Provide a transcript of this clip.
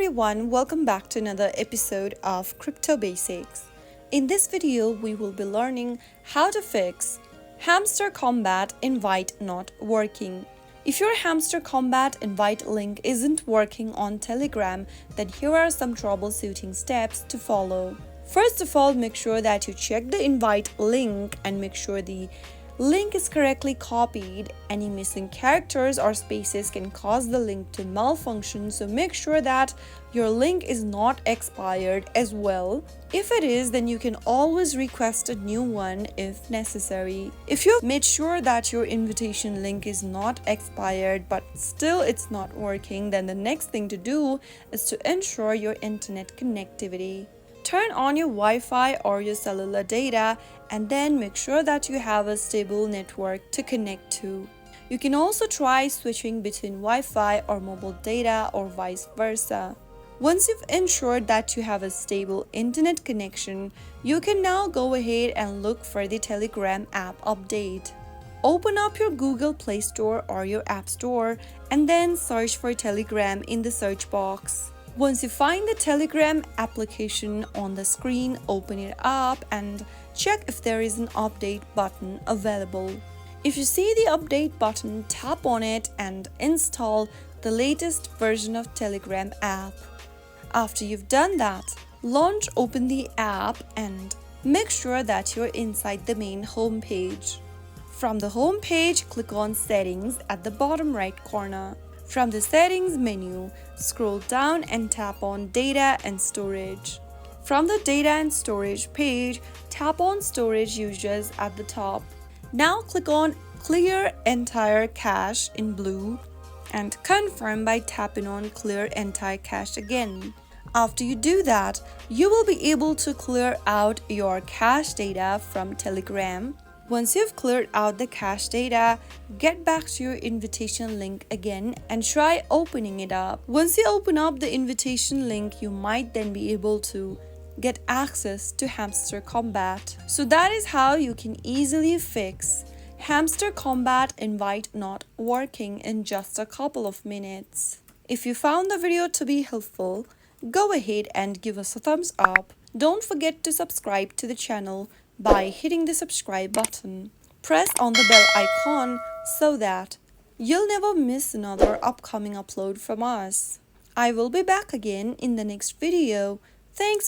everyone, welcome back to another episode of Crypto Basics. In this video, we will be learning how to fix Hamster Kombat invite not working. If your Hamster Kombat invite link isn't working on Telegram, then here are some troubleshooting steps to follow. First of all, make sure that you check the invite link and make sure the link is correctly copied. Any missing characters or spaces can cause the link to malfunction, so make sure that your link is not expired as well. If it is, then you can always request a new one if necessary. If you've made sure that your invitation link is not expired but still it's not working, then the next thing to do is to ensure your internet connectivity. Turn on your Wi-Fi or your cellular data and then make sure that you have a stable network to connect to. You can also try switching between Wi-Fi or mobile data or vice versa. Once you've ensured that you have a stable internet connection, you can now go ahead and look for the Telegram app update. Open up your Google Play Store or your App Store and then search for Telegram in the search box. Once you find the Telegram application on the screen, open it up and check if there is an update button available. If you see the update button, tap on it and install the latest version of Telegram app. After you've done that, open the app and make sure that you're inside the main home page. From the home page, click on Settings at the bottom right corner. From the Settings menu, scroll down and tap on Data and Storage. From the Data and Storage page, tap on Storage Users at the top. Now click on Clear Entire Cache in blue and confirm by tapping on Clear Entire Cache again. After you do that, you will be able to clear out your cache data from Telegram. Once you've cleared out the cache data, get back to your invitation link again and try opening it up. Once you open up the invitation link, you might then be able to get access to Hamster Kombat. So that is how you can easily fix Hamster Kombat invite not working in just a couple of minutes. If you found the video to be helpful, go ahead and give us a thumbs up. Don't forget to subscribe to the channel by hitting the subscribe button. Press on the bell icon so that you'll never miss another upcoming upload from us. I will be back again in the next video. Thanks